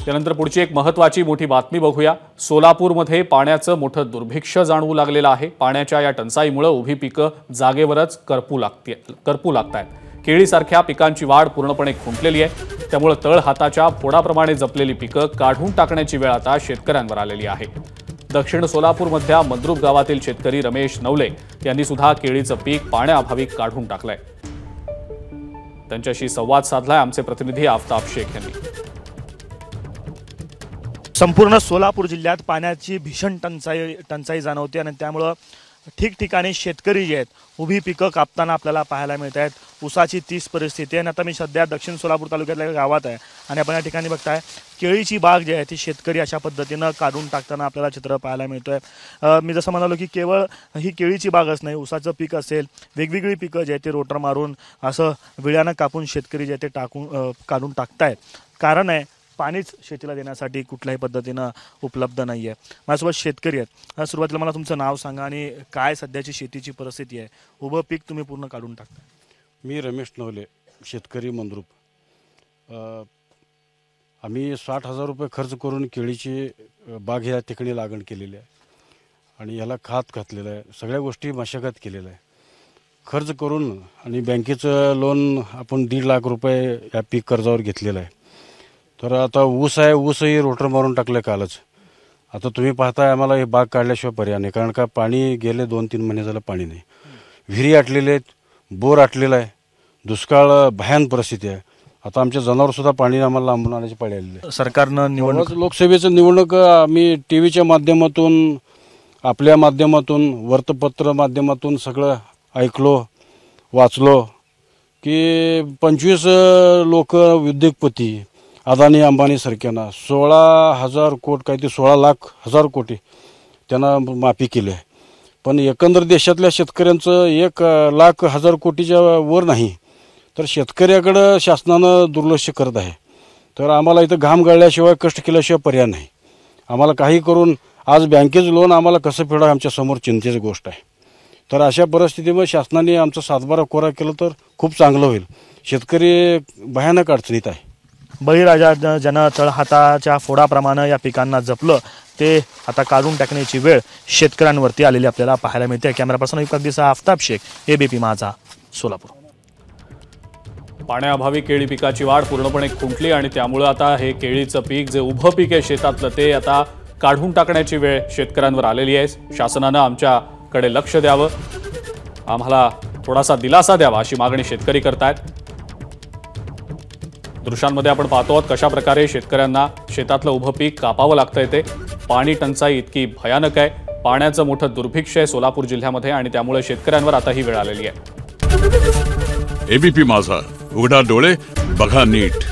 त्यानंतर पुढची एक महत्त्वाची मोठी बातमी बघूया। सोलापूरमध्ये पाण्याचं मोठं दुर्भिक्ष जाणवू लागलेलं आहे। पाण्याच्या या टंचाईमुळे उभी पिकं जागेवरच करपू लागतायत। केळीसारख्या पिकांची वाढ पूर्णपणे खुंटलेली आहे। त्यामुळे तळहाताच्या फोडाप्रमाणे जपलेली पिकं काढून टाकण्याची वेळ आता शेतकऱ्यांवर आलेली आहे। दक्षिण सोलापूरमधल्या मंद्रुप गावातील शेतकरी रमेश नवले यांनी सुद्धा केळीचं पीक पाण्याअभावी काढून टाकलंय। त्यांच्याशी संवाद साधलाय आमचे प्रतिनिधी आफताब शेख यांनी। संपूर्ण सोलापूर जिल्ह्यात पाण्याची भीषण टंचाई जाणवते आणि त्यामुळे ठिकठिकाणी शेतकरी जे आहेत उभी पिकं कापताना आपल्याला पाहायला मिळत आहेत। ऊसाची तीच परिस्थिती आहे आणि आता मी सध्या दक्षिण सोलापूर तालुक्यातल्या गावात आहे आणि आपण या ठिकाणी बघताय केळीची बाग जी आहे ती शेतकरी अशा पद्धतीनं काढून टाकताना आपल्याला चित्र पाहायला मिळतोय। मी जसं म्हणालो की केवळ ही केळीची बागच नाही, ऊसाचं पीक असेल, वेगवेगळी पिकं जे आहेत ते रोटर मारून असं विळ्यानं कापून शेतकरी जे आहे ते काढून टाकतायत। कारण आहे पाणीच शेतीला देण्यासाठी कुठल्याही पद्धतीनं उपलब्ध नाही आहे। माझ्यासोबत शेतकरी आहेत। सुरुवातीला मला तुमचं नाव सांगा आणि काय सध्याची शेतीची परिस्थिती आहे, उभं पीक तुम्ही पूर्ण काढून टाकता। मी रमेश नवले, शेतकरी मंद्रुप। आम्ही 60,000 रुपये खर्च करून केळीची बाग ह्या ठिकाणी लागण केलेली आहे आणि याला खत घातलेलं आहे, सगळ्या गोष्टी मशागत केलेल्या आहे। खर्च करून आणि बँकेचं लोन आपण 1.5 लाख रुपये या पीक कर्जावर घेतलेलं आहे। तर आता ऊस आहे, ऊसही रोटर मारून टाकलं कालच। आता तुम्ही पाहताय आम्हाला हे बाग काढल्याशिवाय पर्याय नाही, कारण का पाणी गेले 2-3 महिने झालं पाणी नाही। विहिरी आटलेले आहेत, बोर आटलेला आहे, दुष्काळ भयान परिस्थिती आहे। आता आमच्या जनावरसुद्धा पाणी आम्हाला लांबून आणायची पाळी आलेली आहे। सरकारनं निवडणूक लोकसभेचं निवडणूक आम्ही टीव्हीच्या माध्यमातून, आपल्या माध्यमातून, वृत्तपत्र माध्यमातून सगळं ऐकलो, वाचलो की 25 लोक उद्योगपती अदानी अंबानी सारख्यांना 16,000 कोटी, काही ते 16,00,000 कोटी त्यांना माफी केली आहे। पण एकंदर देशातल्या शेतकऱ्यांचं 1,00,000 कोटीच्या वर नाही, तर शेतकऱ्याकडं शासनानं दुर्लक्ष करत आहे। तर आम्हाला इथं घाम गाळल्याशिवाय, कष्ट केल्याशिवाय पर्याय नाही। आम्हाला काही करून आज बँकेचं लोन आम्हाला कसं फेडावं आमच्यासमोर चिंतेची गोष्ट आहे। तर अशा परिस्थितीमध्ये शासनाने आमचा 7-12 कोरा केलं तर खूप चांगलं होईल। शेतकरी भयानक अडचणीत आहे। बळीराजा ज्यानं तळहाताच्या फोडाप्रमाणे या पिकांना जपलं ते आता काढून टाकण्याची वेळ शेतकऱ्यांवरती आलेली आपल्याला पाहायला मिळते। कॅमेरा पर्सन अगदीचा आफताब शेख, ABP माझा, सोलापूर। पाण्याअभावी केळी पिकाची वाढ पूर्णपणे खुंटली आणि त्यामुळे आता हे केळीचं पीक जे उभं पीक आहे शेतातलं ते आता काढून टाकण्याची वेळ शेतकऱ्यांवर आलेली आहे। शासनानं आमच्याकडे लक्ष द्यावं, आम्हाला थोडासा दिलासा द्यावा अशी मागणी शेतकरी करतायत। दृश्यांमध्ये आपण पाहतो आहोत कशा प्रकारे शेतकऱ्यांना शेतातलं उभं पीक कापावं लागतंय। ते पाणी टंचाई इतकी भयानक आहे, पाण्याचं मोठं दुर्भिक्ष आहे सोलापूर जिल्ह्यामध्ये आणि त्यामुळे शेतकऱ्यांवर आता ही वेळ आलेली आहे। ABP माझा, उघडा डोळे बघा नीट।